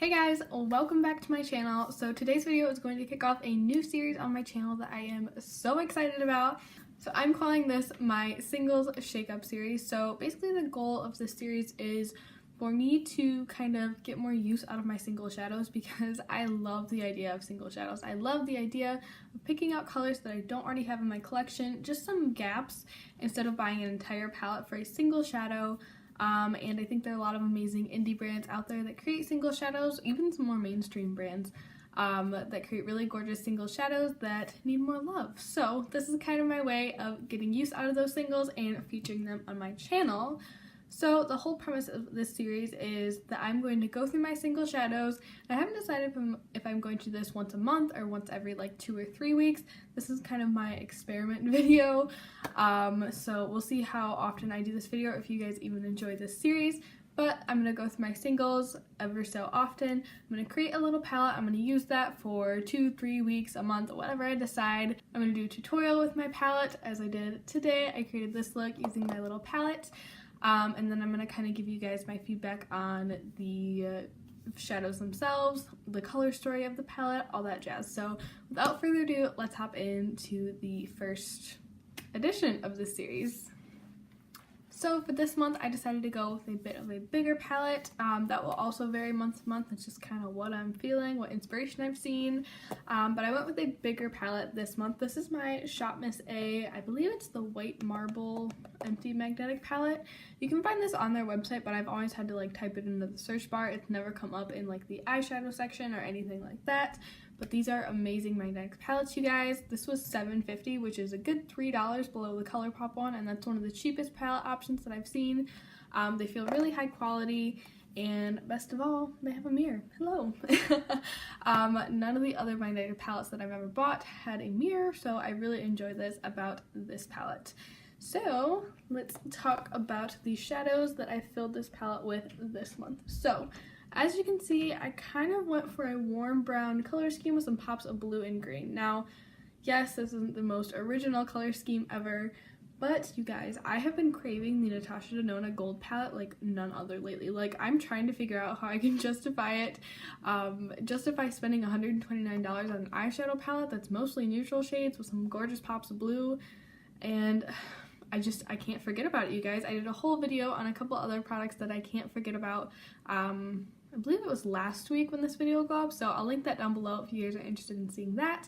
Hey guys, welcome back to my channel. So today's video is going to kick off a new series on my channel that I am so excited about. So I'm calling this my singles shake up series. So basically the goal of this series is for me to kind of get more use out of my single shadows because I love the idea of single shadows. I love the idea of picking out colors that I don't already have in my collection, just some gaps, instead of buying an entire palette for a single shadow. And I think there are a lot of amazing indie brands out there that create single shadows, even some more mainstream brands that create really gorgeous single shadows that need more love. So this is kind of my way of getting use out of those singles and featuring them on my channel. So the whole premise of this series is that I'm going to go through my single shadows. I haven't decided if I'm going to do this once a month or once every like 2 or 3 weeks. This is kind of my experiment video. So we'll see how often I do this video, if you guys even enjoy this series. But I'm going to go through my singles ever so often. I'm going to create a little palette. I'm going to use that for 2-3 weeks, a month, whatever I decide. I'm going to do a tutorial with my palette as I did today. I created this look using my little palette. And then I'm going to kind of give you guys my feedback on the shadows themselves, the color story of the palette, all that jazz. So without further ado, let's hop into the first edition of this series. So for this month, I decided to go with a bit of a bigger palette. That will also vary month to month. It's just kind of what I'm feeling, what inspiration I've seen. But I went with a bigger palette this month. This is my Shop Miss A. I believe it's the White Marble Empty Magnetic palette. You can find this on their website, but I've always had to like type it into the search bar. It's never come up in like the eyeshadow section or anything like that. But these are amazing magnetic palettes, you guys. This was $7.50, which is a good $3 below the ColourPop one, and that's one of the cheapest palette options that I've seen. They feel really high quality, and best of all, they have a mirror. Hello! None of the other magnetic palettes that I've ever bought had a mirror, so I really enjoyed this about this palette. So let's talk about the shadows that I filled this palette with this month. So as you can see, I kind of went for a warm brown color scheme with some pops of blue and green. Now, yes, this isn't the most original color scheme ever, but you guys, I have been craving the Natasha Denona gold palette like none other lately. Like, I'm trying to figure out how I can justify it, justify spending $129 on an eyeshadow palette that's mostly neutral shades with some gorgeous pops of blue, and I can't forget about it, you guys. I did a whole video on a couple other products that I can't forget about. I believe it was last week when this video will go up, so I'll link that down below if you guys are interested in seeing that.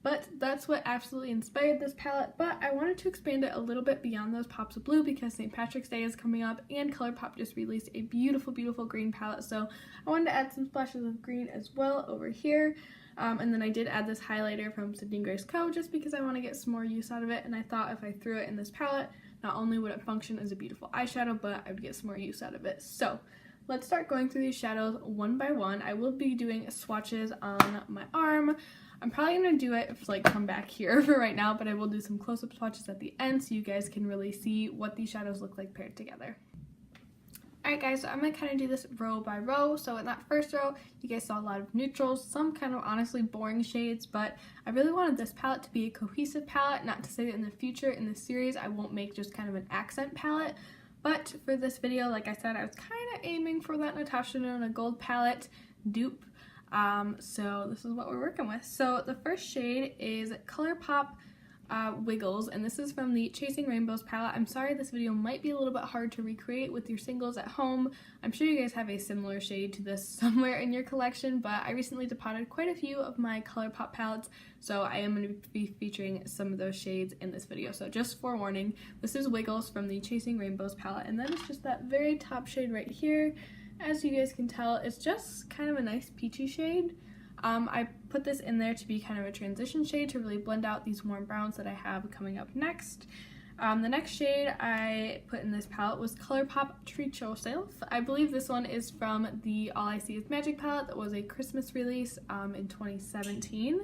But that's what absolutely inspired this palette, but I wanted to expand it a little bit beyond those pops of blue because St. Patrick's Day is coming up and ColourPop just released a beautiful, beautiful green palette, so I wanted to add some splashes of green as well over here. And then I did add this highlighter from Sydney Grace Co. just because I want to get some more use out of it, and I thought if I threw it in this palette, not only would it function as a beautiful eyeshadow, but I would get some more use out of it. So let's start going through these shadows one by one. I will be doing swatches on my arm. I'm probably going to do it from back here for right now, but I will do some close-up swatches at the end so you guys can really see what these shadows look like paired together. Alright guys, so I'm going to kind of do this row by row. So in that first row, you guys saw a lot of neutrals, some kind of honestly boring shades, but I really wanted this palette to be a cohesive palette. Not to say that in the future in this series I won't make just kind of an accent palette, but for this video, like I said, I was kind of aiming for that Natasha Denona gold palette, Dupe. So this is what we're working with. So the first shade is ColourPop Wiggles, and this is from the Chasing Rainbows palette. I'm sorry this video might be a little bit hard to recreate with your singles at home. I'm sure you guys have a similar shade to this somewhere in your collection, but I recently depotted quite a few of my ColourPop palettes, so I am going to be featuring some of those shades in this video. So just forewarning, this is Wiggles from the Chasing Rainbows palette, and then it's just that very top shade right here. As you guys can tell, it's just kind of a nice peachy shade. I put this in there to be kind of a transition shade to really blend out these warm browns that I have coming up next. The next shade I put in this palette was ColourPop Treat Yourself. I believe this one is from the All I See Is Magic palette that was a Christmas release in 2017.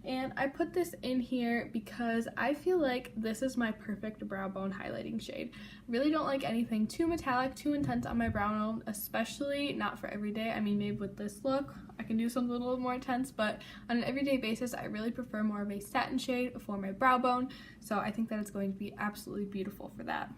And I put this in here because I feel like this is my perfect brow bone highlighting shade. I really don't like anything too metallic, too intense on my brow bone, especially not for every day. I mean, maybe with this look, I can do something a little more intense, but on an everyday basis, I really prefer more of a satin shade for my brow bone, so I think that it's going to be absolutely beautiful for that.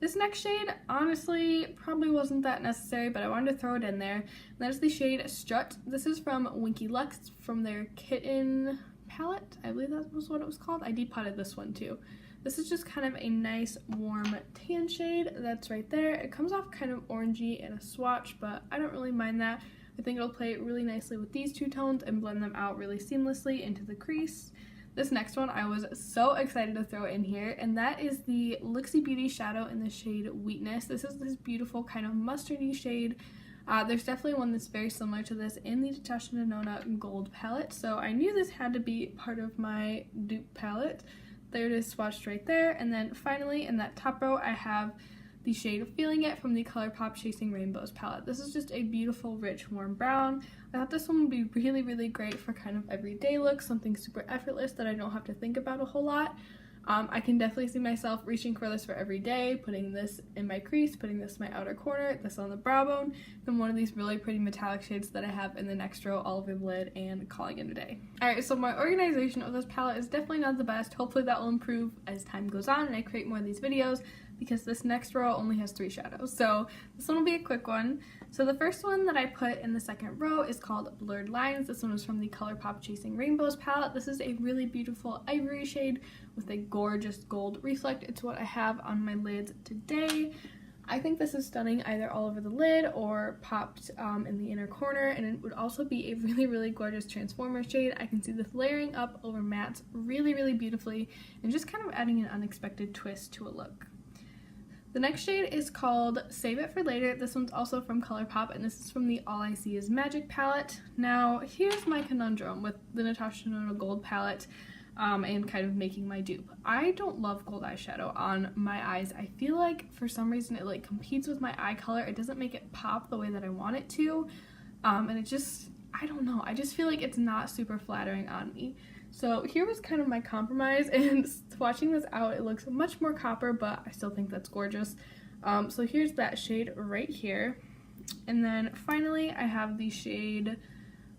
This next shade, honestly, probably wasn't that necessary, but I wanted to throw it in there. And that is the shade Strut. This is from Winky Lux from their Kitten palette. I believe that was what it was called. I depotted this one too. This is just kind of a nice warm tan shade that's right there. It comes off kind of orangey in a swatch, but I don't really mind that. I think it'll play really nicely with these two tones and blend them out really seamlessly into the crease. This next one I was so excited to throw in here, and that is the Luxie Beauty shadow in the shade Weakness. This is this beautiful kind of mustardy shade. There's definitely one that's very similar to this in the Natasha Denona gold palette, so I knew this had to be part of my dupe palette. There it is swatched right there, and then finally in that top row I have the shade Feeling It from the ColourPop Chasing Rainbows palette. This is just a beautiful, rich, warm brown. I thought this one would be really, really great for kind of everyday look, something super effortless that I don't have to think about a whole lot. I can definitely see myself reaching for this for every day, putting this in my crease, putting this in my outer corner, this on the brow bone, then one of these really pretty metallic shades that I have in the next row all over the lid, and calling it a day. Alright, so my organization of this palette is definitely not the best. Hopefully that will improve as time goes on and I create more of these videos, because this next row only has 3 shadows, so this one will be a quick one. So the first one that I put in the second row is called Blurred Lines. This one is from the ColourPop Chasing Rainbows palette. This is a really beautiful ivory shade with a gorgeous gold reflect. It's what I have on my lids today. I think this is stunning either all over the lid or popped in the inner corner, and it would also be a really, really gorgeous transformer shade. I can see this layering up over mattes really, really beautifully and just kind of adding an unexpected twist to a look. The next shade is called Save It for Later. This one's also from ColourPop, and this is from the All I See Is Magic palette. Now, here's my conundrum with the Natasha Denona gold palette and kind of making my dupe. I don't love gold eyeshadow on my eyes. I feel like for some reason it like competes with my eye color. It doesn't make it pop the way that I want it to, and it just, I don't know, I just feel like it's not super flattering on me. So here was kind of my compromise, and swatching this out, it looks much more copper, but I still think that's gorgeous. So here's that shade right here. And then finally I have the shade,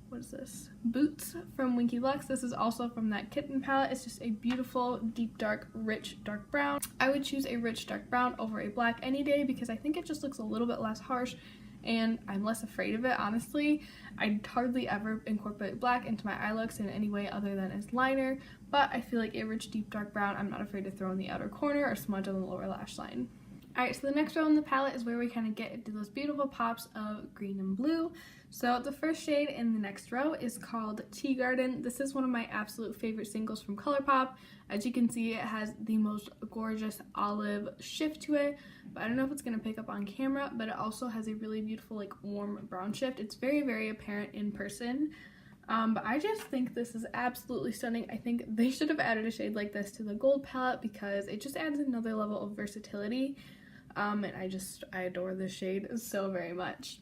what is this? Boots from Winky Lux. This is also from that Kitten palette. It's just a beautiful, deep, dark, rich, dark brown. I would choose a rich, dark brown over a black any day because I think it just looks a little bit less harsh, and I'm less afraid of it, honestly. I hardly ever incorporate black into my eye looks in any way other than as liner, but I feel like a rich, deep, dark brown I'm not afraid to throw in the outer corner or smudge on the lower lash line. Alright, so the next row in the palette is where we kind of get into those beautiful pops of green and blue. So the first shade in the next row is called Tea Garden. This is one of my absolute favorite singles from ColourPop. As you can see, it has the most gorgeous olive shift to it, but I don't know if it's going to pick up on camera, but it also has a really beautiful like warm brown shift. It's very, very apparent in person. But I just think this is absolutely stunning. I think they should have added a shade like this to the gold palette because it just adds another level of versatility. And I adore this shade so very much.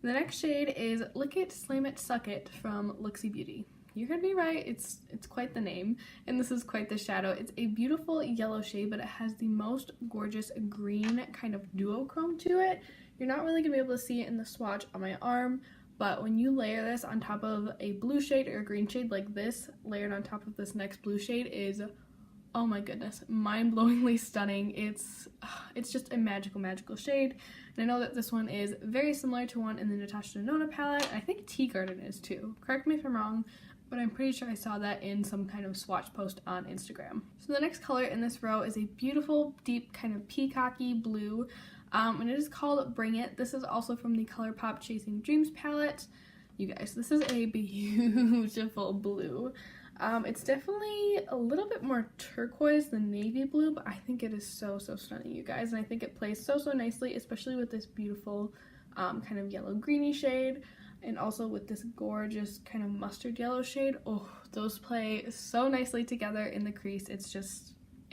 The next shade is Lick It, Slam It, Suck It from Luxie Beauty. You heard me right, it's quite the name, and this is quite the shadow. It's a beautiful yellow shade, but it has the most gorgeous green kind of duochrome to it. You're not really going to be able to see it in the swatch on my arm, but when you layer this on top of a blue shade or a green shade like this, layered on top of this next blue shade is, oh my goodness, mind-blowingly stunning. It's just a magical, magical shade. And I know that this one is very similar to one in the Natasha Denona palette. I think Tea Garden is too. Correct me if I'm wrong, but I'm pretty sure I saw that in some kind of swatch post on Instagram. So the next color in this row is a beautiful, deep, kind of peacocky blue, and it is called Bring It. This is also from the ColourPop Chasing Dreams palette. You guys, this is a beautiful blue. It's definitely a little bit more turquoise than navy blue, but I think it is so, so stunning, you guys, and I think it plays so, so nicely, especially with this beautiful kind of yellow greeny shade, and also with this gorgeous kind of mustard yellow shade. Oh, those play so nicely together in the crease. It's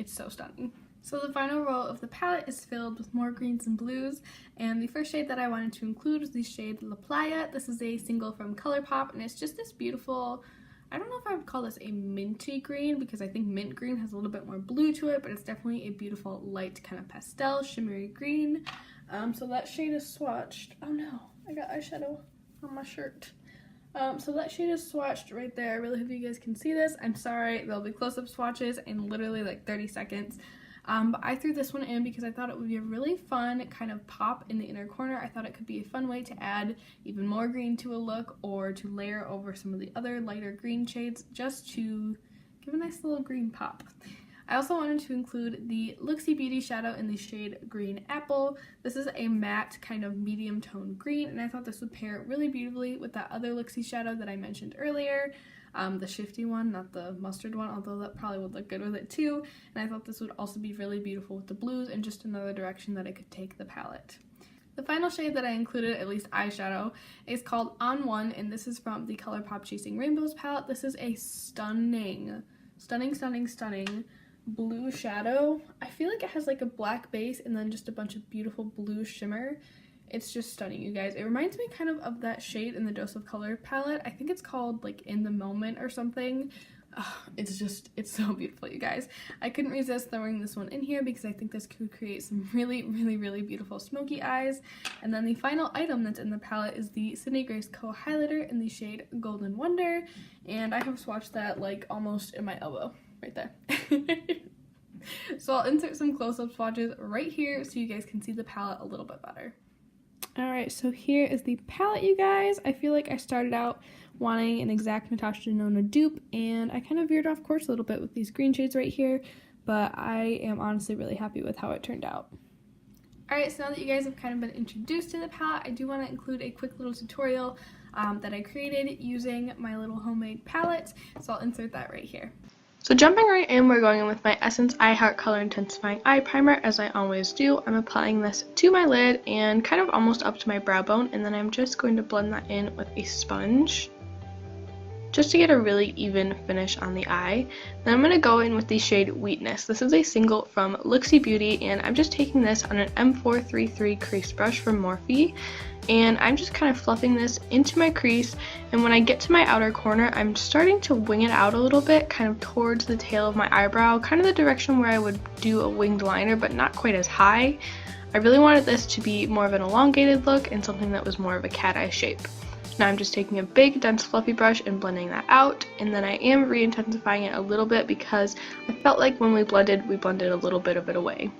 so stunning. So the final row of the palette is filled with more greens and blues, and the first shade that I wanted to include was the shade La Playa. This is a single from ColourPop, and it's just this beautiful, I don't know if I would call this a minty green because I think mint green has a little bit more blue to it, but it's definitely a beautiful light kind of pastel shimmery green. So that shade is swatched. Oh no, I got eyeshadow on my shirt. So that shade is swatched right there. I really hope you guys can see this. I'm sorry, there'll be close-up swatches in literally like 30 seconds. But I threw this one in because I thought it would be a really fun kind of pop in the inner corner. I thought it could be a fun way to add even more green to a look, or to layer over some of the other lighter green shades, just to give a nice little green pop. I also wanted to include the Luxie Beauty shadow in the shade Green Apple. This is a matte kind of medium tone green, and I thought this would pair really beautifully with that other Luxie shadow that I mentioned earlier, the shifty one, not the mustard one, although that probably would look good with it too. And I thought this would also be really beautiful with the blues, and just another direction that it could take the palette. The final shade that I included, at least eyeshadow, is called On One, and this is from the ColourPop Chasing Rainbows palette. This is a stunning blue shadow. I feel like it has like a black base and then just a bunch of beautiful blue shimmer. It's just stunning, you guys. It reminds me kind of that shade in the Dose of Color palette. I think it's called like In the Moment or something. Oh, it's so beautiful, you guys. I couldn't resist throwing this one in here because I think this could create some really beautiful smoky eyes. And then the final item that's in the palette is the Sydney Grace Co highlighter in the shade Golden Wonder, and I have swatched that like almost in my elbow right there. So I'll insert some close-up swatches right here so you guys can see the palette a little bit better. Alright, so here is the palette, you guys. I feel like I started out wanting an exact Natasha Denona dupe, and I kind of veered off course a little bit with these green shades right here, but I am honestly really happy with how it turned out. Alright, so now that you guys have kind of been introduced to the palette, I do want to include a quick little tutorial that I created using my little homemade palette, so I'll insert that right here. So jumping right in, we're going in with my Essence I Heart Color Intensifying Eye Primer, as I always do. I'm applying this to my lid and kind of almost up to my brow bone, and then I'm just going to blend that in with a sponge, just to get a really even finish on the eye. Then I'm going to go in with the shade Weakness. This is a single from Luxie Beauty, and I'm just taking this on an M433 crease brush from Morphe, and I'm just kind of fluffing this into my crease, and when I get to my outer corner, I'm starting to wing it out a little bit, kind of towards the tail of my eyebrow, kind of the direction where I would do a winged liner, but not quite as high. I really wanted this to be more of an elongated look and something that was more of a cat eye shape. Now I'm just taking a big, dense, fluffy brush and blending that out, and then I am re-intensifying it a little bit because I felt like when we blended a little bit of it away.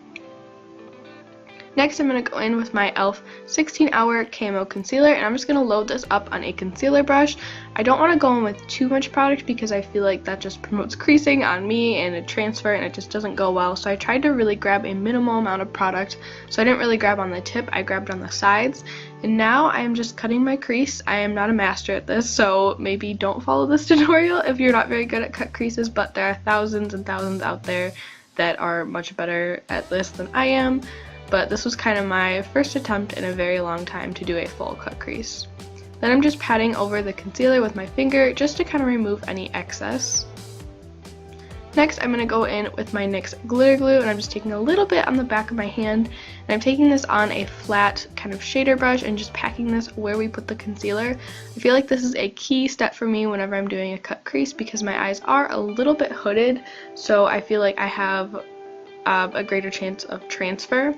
Next, I'm going to go in with my e.l.f. 16-Hour Camo Concealer, and I'm just going to load this up on a concealer brush. I don't want to go in with too much product because I feel like that just promotes creasing on me and a transfer, and it just doesn't go well. So I tried to really grab a minimal amount of product. So I didn't really grab on the tip, I grabbed on the sides. And now I'm just cutting my crease. I am not a master at this, so maybe don't follow this tutorial if you're not very good at cut creases, but there are thousands and thousands out there that are much better at this than I am. But this was kind of my first attempt in a very long time to do a full cut crease. Then I'm just patting over the concealer with my finger just to kind of remove any excess. Next, I'm going to go in with my NYX glitter glue, and I'm just taking a little bit on the back of my hand, and I'm taking this on a flat kind of shader brush and just packing this where we put the concealer. I feel like this is a key step for me whenever I'm doing a cut crease because my eyes are a little bit hooded, so I feel like I have a greater chance of transfer.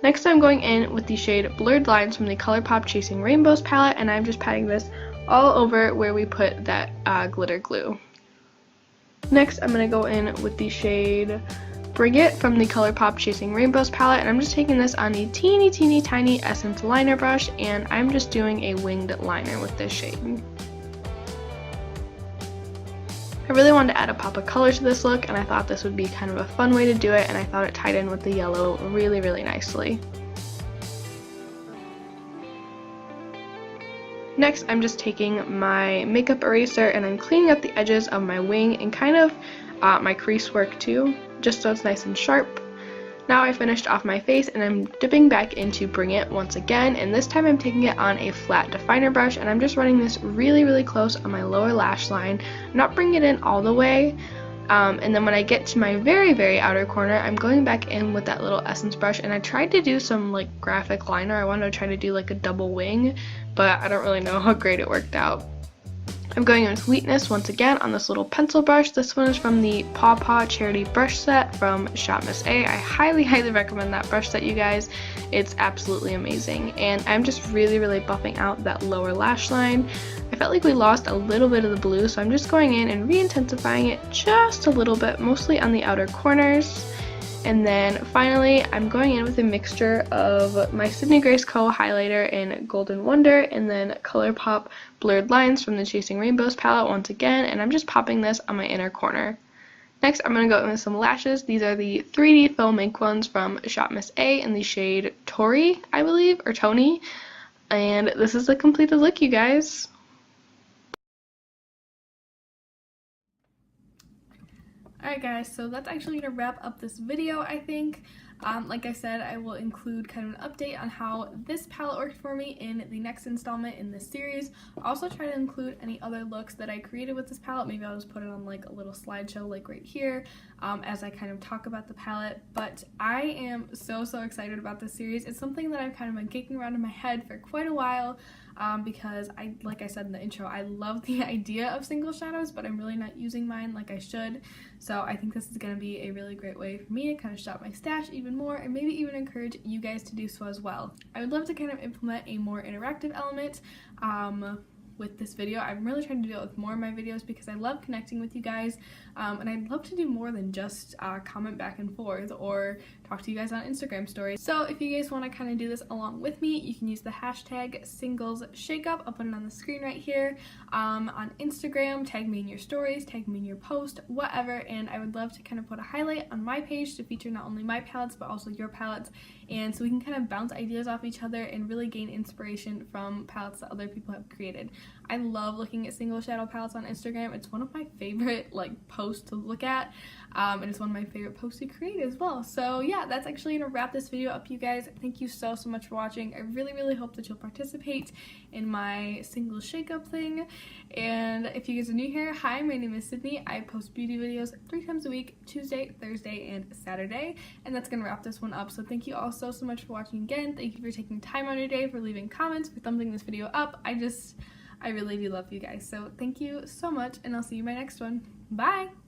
Next, I'm going in with the shade Blurred Lines from the ColourPop Chasing Rainbows palette, and I'm just patting this all over where we put that glitter glue. Next, I'm going to go in with the shade Bring It from the ColourPop Chasing Rainbows palette, and I'm just taking this on a teeny tiny Essence liner brush, and I'm just doing a winged liner with this shade. I really wanted to add a pop of color to this look, and I thought this would be kind of a fun way to do it, and I thought it tied in with the yellow really nicely. Next, I'm just taking my makeup eraser and I'm cleaning up the edges of my wing and kind of my crease work too, just so it's nice and sharp. Now I finished off my face and I'm dipping back into Bring It once again, and this time I'm taking it on a flat definer brush and I'm just running this really close on my lower lash line. I'm not bringing it in all the way, and then when I get to my very outer corner, I'm going back in with that little Essence brush, and I tried to do some like graphic liner. I wanted to try to do like a double wing, but I don't really know how great it worked out. I'm going in with Weakness once again on this little pencil brush. This one is from the Paw Paw Charity Brush Set from Shop Miss A. I highly recommend that brush set, you guys. It's absolutely amazing. And I'm just really buffing out that lower lash line. I felt like we lost a little bit of the blue, so I'm just going in and re-intensifying it just a little bit, mostly on the outer corners. And then finally, I'm going in with a mixture of my Sydney Grace Co. highlighter in Golden Wonder and then ColourPop Blurred Lines from the Chasing Rainbows palette once again, and I'm just popping this on my inner corner. Next, I'm going to go in with some lashes. These are the 3D Foam Ink ones from Shop Miss A in the shade Tori, I believe, or Tony. And this is the completed look, you guys. Alright guys, so that's actually going to wrap up this video, I think. Like I said, I will include kind of an update on how this palette worked for me in the next installment in this series. I'll also try to include any other looks that I created with this palette. Maybe I'll just put it on like a little slideshow like right here as I kind of talk about the palette. But I am so excited about this series. It's something that I've kind of been kicking around in my head for quite a while. Because like I said in the intro, I love the idea of single shadows, but I'm really not using mine like I should. So I think this is going to be a really great way for me to kind of shop my stash even more and maybe even encourage you guys to do so as well. I would love to kind of implement a more interactive element with this video. I'm really trying to do it with more of my videos because I love connecting with you guys, and I'd love to do more than just comment back and forth or talk to you guys on Instagram stories. So if you guys want to kind of do this along with me, you can use the hashtag #SinglesShakeUp. I'll put it on the screen right here. On Instagram, tag me in your stories, tag me in your post, whatever, and I would love to kind of put a highlight on my page to feature not only my palettes but also your palettes, and so we can kind of bounce ideas off each other and really gain inspiration from palettes that other people have created. I love looking at single shadow palettes on Instagram. It's one of my favorite like posts to look at, and it's one of my favorite posts to create as well. So yeah, that's actually gonna wrap this video up, you guys. Thank you so much for watching. I really hope that you'll participate in my single shakeup thing. And if you guys are new here, hi, my name is Sydney. I post beauty videos 3 times a week, Tuesday, Thursday, and Saturday, and that's gonna wrap this one up. So thank you all so much for watching again. Thank you for taking time on your day, for leaving comments, for thumbing this video up. I really do love you guys. So thank you so much, and I'll see you in my next one. Bye!